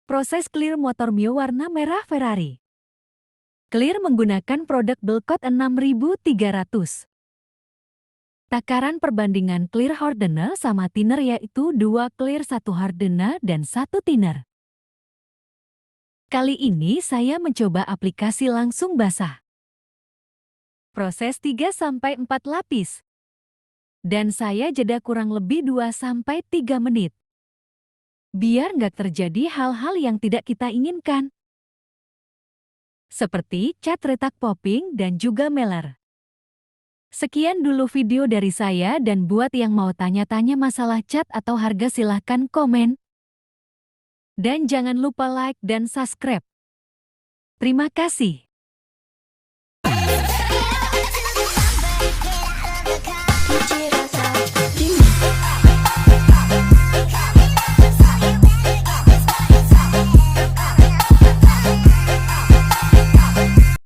Proses clear motor Mio warna merah Ferrari. Clear menggunakan produk Belkot 6300. Takaran perbandingan clear hardener sama thinner yaitu 2 clear 1 hardener dan 1 thinner. Kali ini saya mencoba aplikasi langsung basah. Proses 3-4 lapis. Dan saya jeda kurang lebih 2-3 menit. Biar nggak terjadi hal-hal yang tidak kita inginkan. Seperti cat retak popping dan juga meler. Sekian dulu video dari saya dan buat yang mau tanya-tanya masalah cat atau harga silahkan komen. Dan jangan lupa like dan subscribe. Terima kasih.